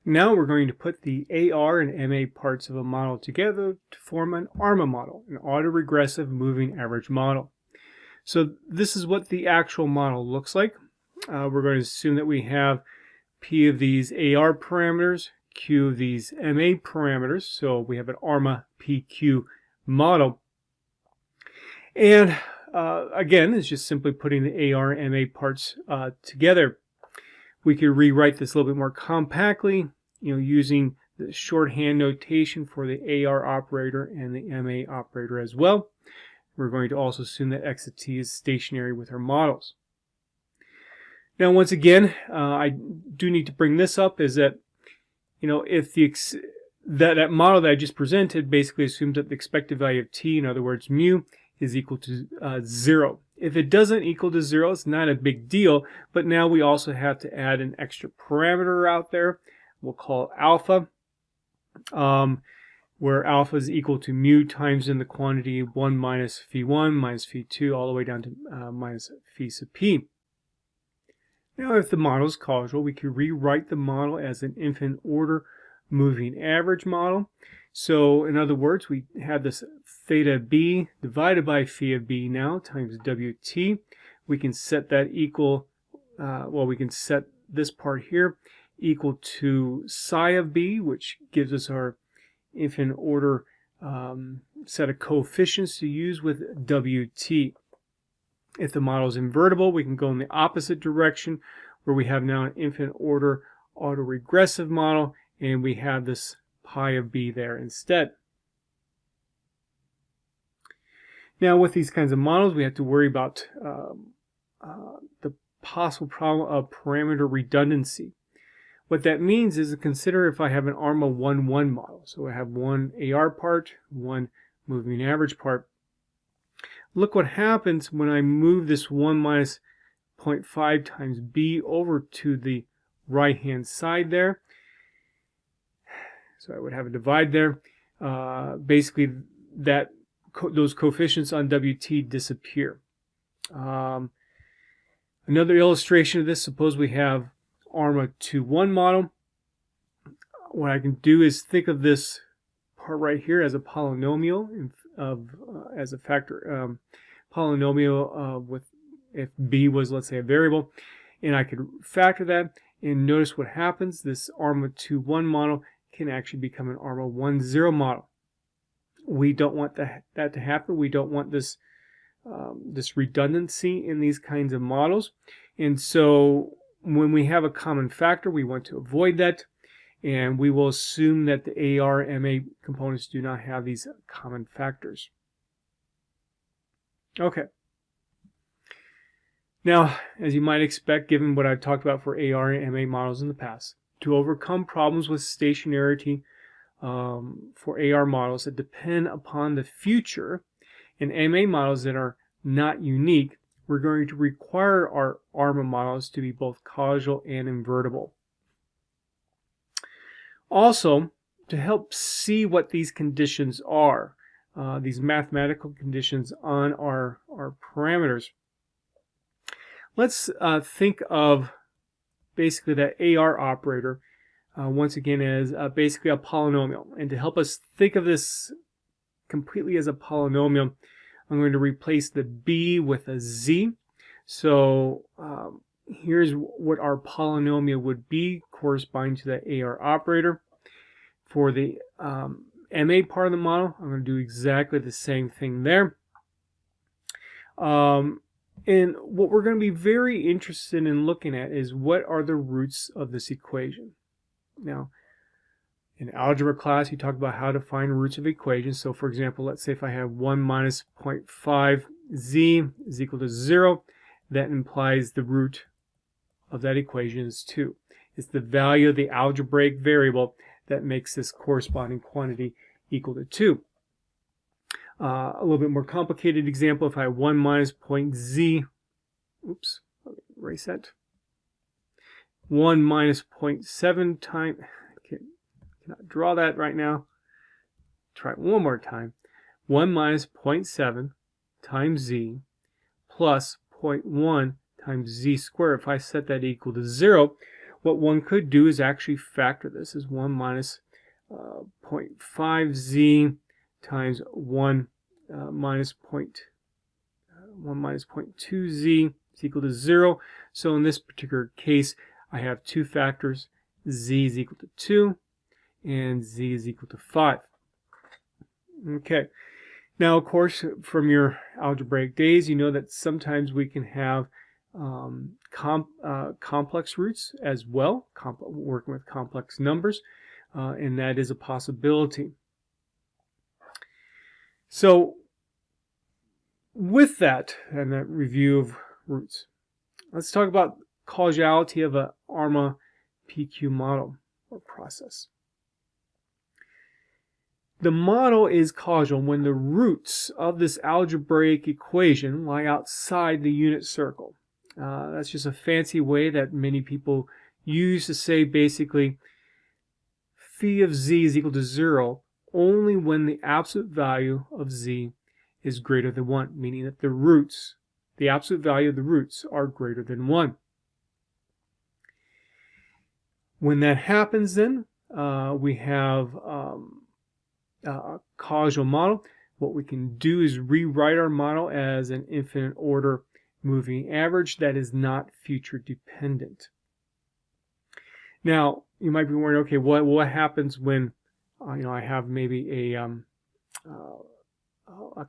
Now we're going to put the AR and MA parts of a model together to form an ARMA model, an autoregressive moving average model. So this is what the actual model looks like. We're going to assume that we have P of these AR parameters, Q of these MA parameters. So we have an ARMA PQ model. And again, it's just simply putting the AR and MA parts together. We could rewrite this a little bit more compactly, using the shorthand notation for the AR operator and the MA operator as well. We're going to also assume that X of t is stationary with our models. Now, once again, I do need to bring this up, is that, if that model that I just presented basically assumes that the expected value of t, in other words, mu, is equal to 0. If it doesn't equal to 0, it's not a big deal, but now we also have to add an extra parameter out there. We'll call alpha, where alpha is equal to mu times in the quantity 1 minus phi1 minus phi2 all the way down to minus phi sub p. Now, if the model is causal, we could rewrite the model as an infinite order moving average model. So, in other words, we have this theta b divided by phi of b now times wt. We can set that equal, we can set this part here equal to psi of b, which gives us our infinite order set of coefficients to use with wt. If the model is invertible, we can go in the opposite direction, where we have now an infinite order autoregressive model, and we have this pi of b there instead. Now, with these kinds of models, we have to worry about the possible problem of parameter redundancy. What that means is to consider if I have an ARMA 1-1 model. So I have one AR part, one moving average part. Look what happens when I move this 1 minus 0.5 times b over to the right-hand side there. So I would have a divide there. Basically, those coefficients on wt disappear. Another illustration of this, suppose we have ARMA 2-1 model. What I can do is think of this part right here as a polynomial as a factor polynomial with if b was, let's say, a variable, and I could factor that, and notice what happens. This ARMA 2-1 model can actually become an ARMA 1-0 model. We don't want that to happen. We don't want this this redundancy in these kinds of models, and so when we have a common factor, we want to avoid that, and we will assume that the AR MA components do not have these common factors. Okay. Now, as you might expect, given what I've talked about for AR and MA models in the past, to overcome problems with stationarity for AR models that depend upon the future and MA models that are not unique, we're going to require our ARMA models to be both causal and invertible. Also, to help see what these conditions are, these mathematical conditions on our parameters, let's think of basically that AR operator once again as basically a polynomial. And to help us think of this completely as a polynomial, I'm going to replace the b with a z. So here's what our polynomial would be corresponding to the AR operator. For the MA part of the model, I'm going to do exactly the same thing there. And what we're going to be very interested in looking at is what are the roots of this equation. Now, in algebra class, you talk about how to find roots of equations. So, for example, let's say if I have 1 minus 0.5 z is equal to 0, that implies the root of that equation is 2. It's the value of the algebraic variable that makes this corresponding quantity equal to 2. A little bit more complicated example, if I have 1 minus point z, oops, let me erase that. 1 minus 0.7 times, I cannot draw that right now. Try it one more time. 1 minus 0.7 times z plus 0.1 times z squared. If I set that equal to 0, what one could do is actually factor this as 1 minus 0.5z times 1 minus 0.2z is equal to 0. So in this particular case, I have two factors, z is equal to 2 and z is equal to 5. Okay. Now, of course, from your algebraic days, you know that sometimes we can have complex roots as well, working with complex numbers, and that is a possibility. So, with that and that review of roots, let's talk about causality of an Arma PQ model or process. The model is causal when the roots of this algebraic equation lie outside the unit circle. That's just a fancy way that many people use to say basically phi of z is equal to 0 only when the absolute value of z is greater than 1, meaning that the roots, the absolute value of the roots are greater than 1. When that happens, then we have a causal model. What we can do is rewrite our model as an infinite order moving average that is not future dependent. Now, you might be wondering, okay, what happens when I have maybe a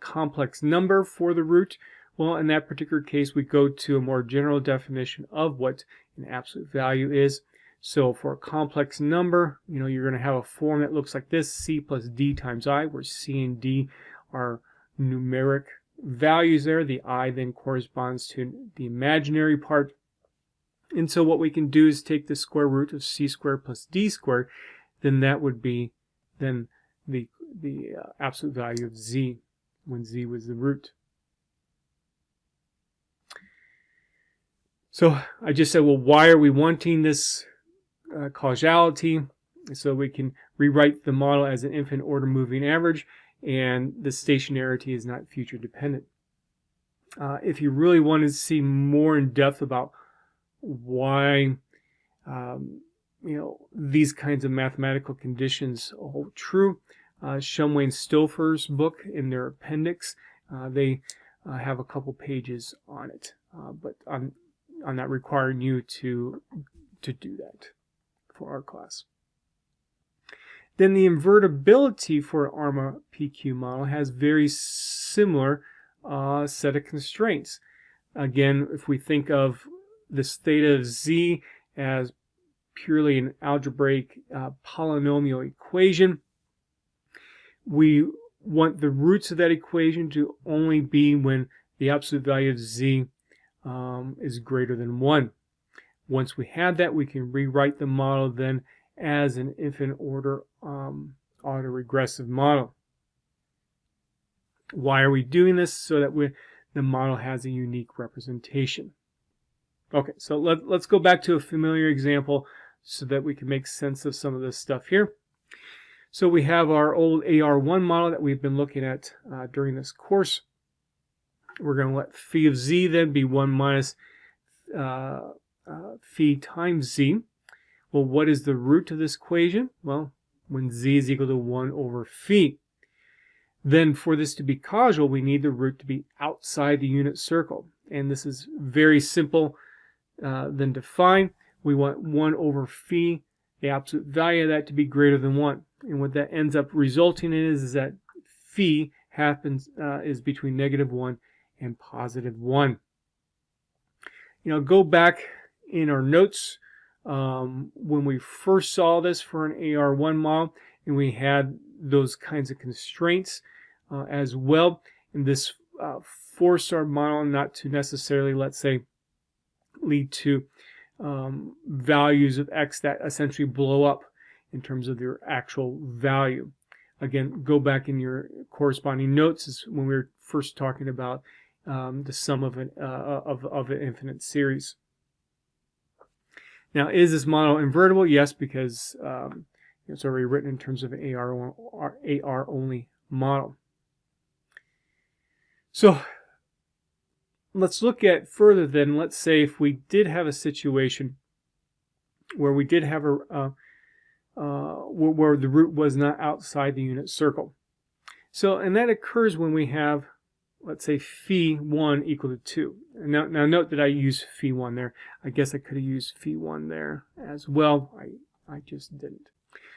complex number for the root? Well, in that particular case, we go to a more general definition of what an absolute value is. So for a complex number, you're going to have a form that looks like this, c plus d times I, where c and d are numeric values there. The I then corresponds to the imaginary part. And so what we can do is take the square root of c squared plus d squared, then that would be then the absolute value of z when z was the root. So I just said, well, why are we wanting this causality? So we can rewrite the model as an infinite order moving average, and the stationarity is not future dependent. If you really want to see more in depth about why these kinds of mathematical conditions hold true, Shumway and Stouffer's book in their appendix, they have a couple pages on it, but I'm not requiring you to do that for our class. Then the invertibility for an Arma PQ model has very similar set of constraints. Again, if we think of this theta of z as purely an algebraic polynomial equation, we want the roots of that equation to only be when the absolute value of z is greater than 1. Once we have that, we can rewrite the model then as an infinite order autoregressive model. Why are we doing this? So that the model has a unique representation. Okay, so let's go back to a familiar example so that we can make sense of some of this stuff here. So we have our old AR1 model that we've been looking at during this course. We're going to let phi of z then be 1 minus phi times z. Well, what is the root of this equation? Well, when z is equal to 1 over phi. Then for this to be causal, we need the root to be outside the unit circle. And this is very simple then to find. We want 1 over phi, the absolute value of that, to be greater than 1. And what that ends up resulting in is that phi is between -1 and +1. Go back in our notes when we first saw this for an AR1 model, and we had those kinds of constraints as well. And this forced our model not to necessarily, let's say, lead to values of x that essentially blow up in terms of their actual value. Again, go back in your corresponding notes is when we were first talking about the sum of an infinite series. Now, is this model invertible? Yes, because it's already written in terms of an AR only model. So let's look at further then. Let's say if we did have a situation where we did have where the root was not outside the unit circle. So, and that occurs when we have, let's say, phi1 equal to 2. And now note that I use phi1 there. I guess I could have used phi1 there as well. I just didn't.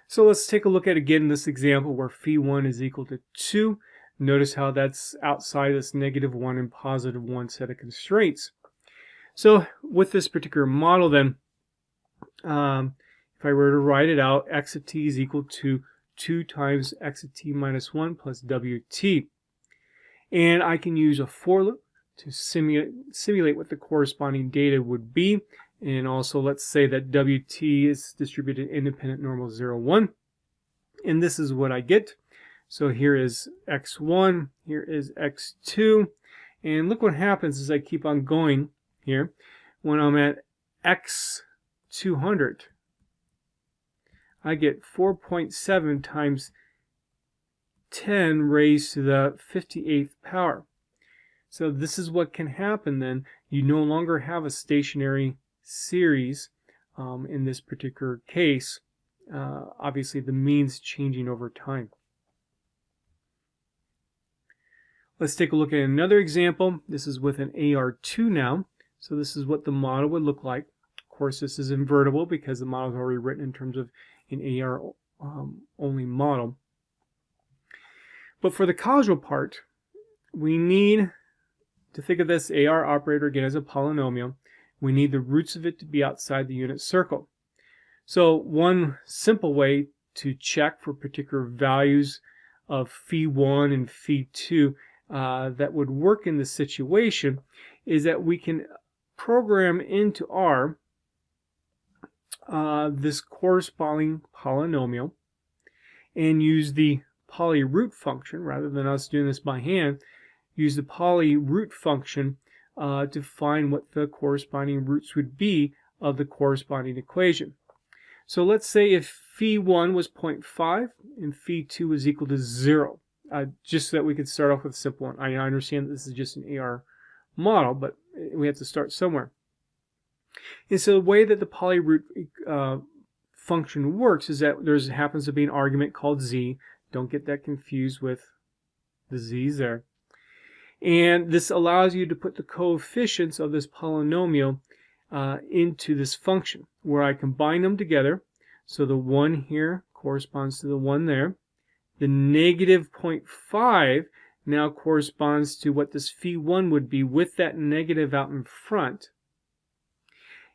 So let's take a look at again this example where phi1 is equal to 2. Notice how that's outside this -1 and +1 set of constraints. So with this particular model then, if I were to write it out, x of t is equal to 2 times x of t minus 1 plus wt. And I can use a for loop to simulate what the corresponding data would be. And also let's say that wt is distributed independent normal 0, 1. And this is what I get. So here is x1, here is x2. And look what happens as I keep on going here. When I'm at x200, I get 4.7 times 10 raised to the 58th power. So this is what can happen then. You no longer have a stationary series in this particular case. Obviously the means changing over time. Let's take a look at another example. This is with an AR2 now. So this is what the model would look like. Of course, this is invertible because the model is already written in terms of an AR only model. But for the causal part, we need to think of this AR operator again as a polynomial. We need the roots of it to be outside the unit circle. So one simple way to check for particular values of phi1 and phi2 that would work in this situation is that we can program into R this corresponding polynomial and use the polyroot function, rather than us doing this by hand, use the polyroot function to find what the corresponding roots would be of the corresponding equation. So let's say if phi1 was 0.5 and phi2 was equal to 0, just so that we could start off with a simple one. I understand that this is just an AR model, but we have to start somewhere. And so the way that the polyroot function works is that there happens to be an argument called z. Don't get that confused with the z's there. And this allows you to put the coefficients of this polynomial into this function, where I combine them together. So the 1 here corresponds to the 1 there. The -0.5 now corresponds to what this phi1 would be with that negative out in front.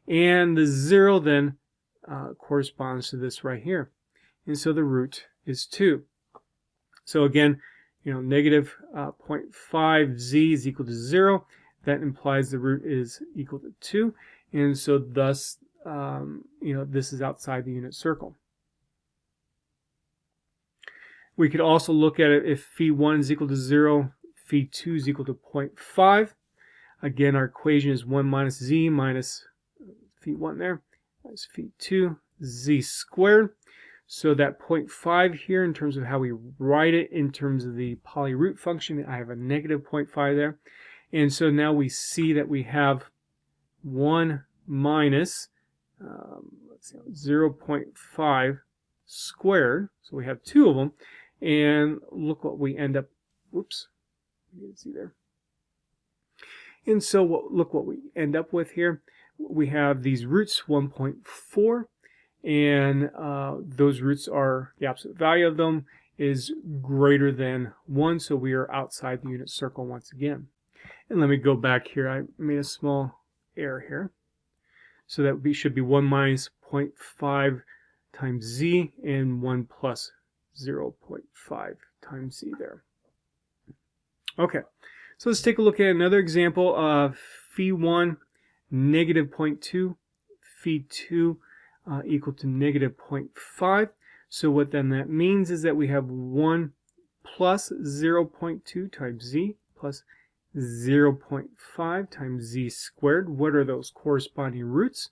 And the 0 then corresponds to this right here. And so the root is 2. So again, -0.5 z is equal to 0. That implies the root is equal to 2. And so thus, this is outside the unit circle. We could also look at it if phi1 is equal to 0, phi2 is equal to 0.5. Again, our equation is 1 minus z minus phi1 there, minus phi2, z squared. So that 0.5 here, in terms of how we write it in terms of the polyroot function, I have a -0.5 there. And so now we see that we have 1 minus 0.5 squared. So we have 2 of them. And look what we end up, whoops, you can see there. And so look what we end up with here. We have these roots, 1.4, and those roots are, the absolute value of them is greater than 1, so we are outside the unit circle once again. And let me go back here. I made a small error here. So that should be 1 minus 0.5 times z and 1 plus 0.5 times z there. Okay, so let's take a look at another example of phi1 -0.2, phi2 equal to -0.5. So what then that means is that we have 1 plus 0.2 times z plus 0.5 times z squared. What are those corresponding roots?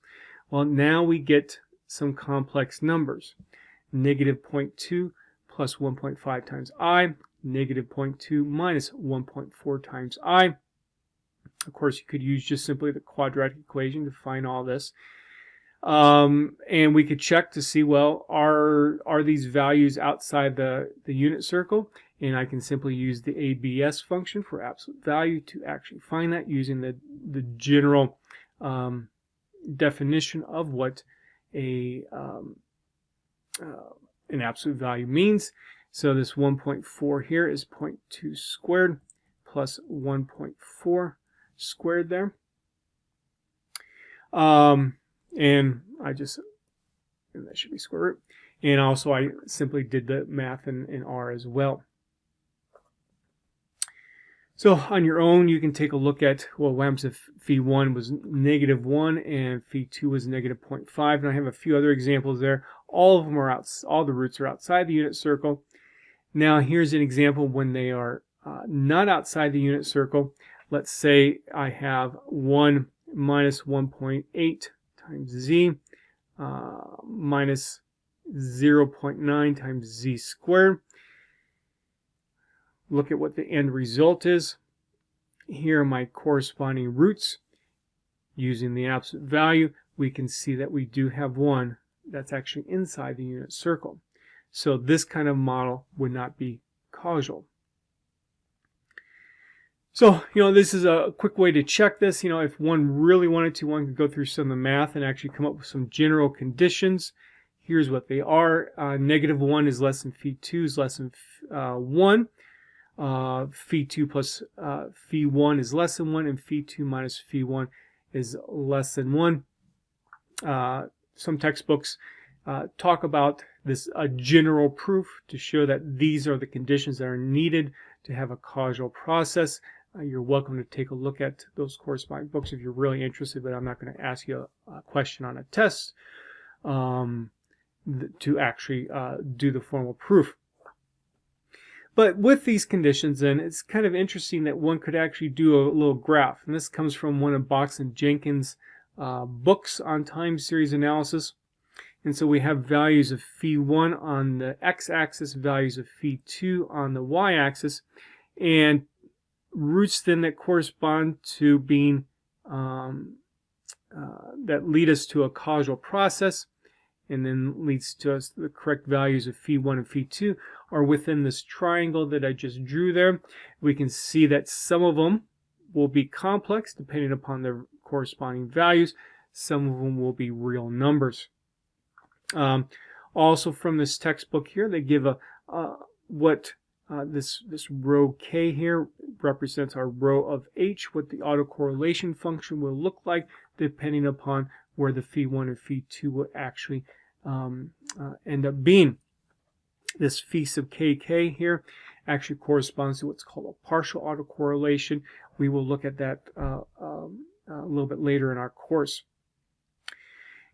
Well, now we get some complex numbers. -0.2 plus 1.5 times I, -0.2 minus 1.4 times I. Of course, you could use just simply the quadratic equation to find all this. And we could check to see, well, are these values outside the unit circle? And I can simply use the ABS function for absolute value to actually find that using the general definition of what an absolute value means. So this 1.4 here is 0.2 squared plus 1.4 squared there. And that should be square root. And also I simply did the math in R as well. So on your own, you can take a look at, well, what happens if phi1 was -1 and phi2 was -0.5. And I have a few other examples there. All of them are all the roots are outside the unit circle. Now here's an example when they are not outside the unit circle. Let's say I have 1 minus 1.8 times z minus 0.9 times z squared. Look at what the end result is. Here are my corresponding roots. Using the absolute value, we can see that we do have one that's actually inside the unit circle. So this kind of model would not be causal. So, this is a quick way to check this. If one really wanted to, one could go through some of the math and actually come up with some general conditions. Here's what they are. -1 is less than phi2 is less than 1. Phi2 plus phi1 is less than 1, and phi2 minus phi1 is less than 1. Some textbooks talk about this general proof to show that these are the conditions that are needed to have a causal process. You're welcome to take a look at those corresponding books if you're really interested, but I'm not going to ask you a question on a test to actually do the formal proof. But with these conditions, then, it's kind of interesting that one could actually do a little graph. And this comes from one of Box and Jenkins' books on time series analysis. And so we have values of phi1 on the x-axis, values of phi2 on the y-axis, and roots then that correspond to being, that lead us to a causal process, and then leads to us the correct values of phi1 and phi2 are within this triangle that I just drew there. We can see that some of them will be complex depending upon their corresponding values. Some of them will be real numbers. Also from this textbook here, they give this row K here represents our row of H, what the autocorrelation function will look like depending upon where the phi1 and phi2 will actually end up being. This phi sub kk here actually corresponds to what's called a partial autocorrelation. We will look at that a little bit later in our course.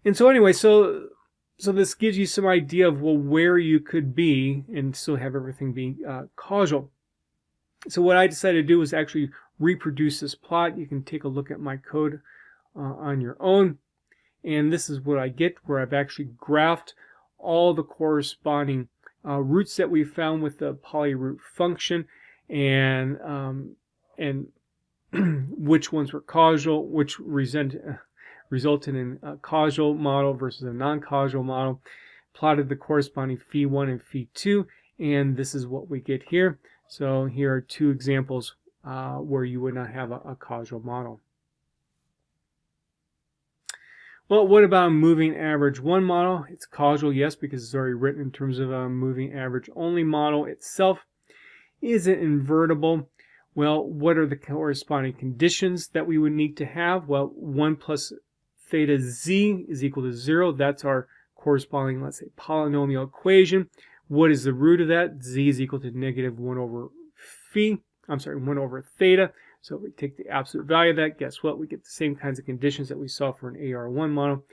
And so anyway, so this gives you some idea of, well, where you could be and still have everything being causal. So what I decided to do was actually reproduce this plot. You can take a look at my code on your own. And this is what I get, where I've actually graphed all the corresponding roots that we found with the polyroot function, and which ones were causal, which resulted in a causal model versus a non-causal model, plotted the corresponding phi1 and phi2, and this is what we get here. So here are two examples where you would not have a causal model. Well, what about a moving average 1 model? It's causal, yes, because it's already written in terms of a moving average only model itself. Is it invertible? Well, what are the corresponding conditions that we would need to have? Well, 1 plus theta z is equal to 0. That's our corresponding, let's say, polynomial equation. What is the root of that? Z is equal to -1 over 1 over theta. So if we take the absolute value of that, guess what? We get the same kinds of conditions that we saw for an AR1 model.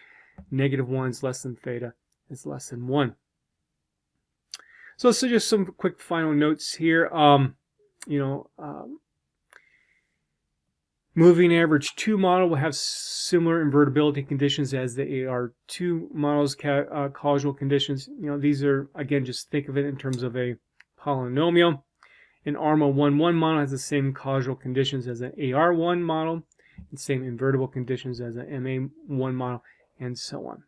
-1 is less than theta is less than 1. So just some quick final notes here. Moving average 2 model will have similar invertibility conditions as the AR2 model's causal conditions. These are, again, just think of it in terms of a polynomial. An Arma 1-1 model has the same causal conditions as an AR1 model, and same invertible conditions as an MA1 model, and so on.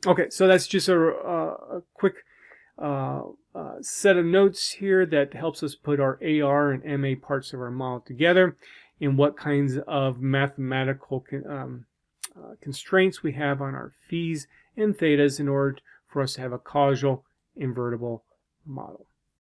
Okay, so that's just a quick set of notes here that helps us put our AR and MA parts of our model together, and what kinds of mathematical constraints we have on our phis and thetas in order for us to have a causal invertible model.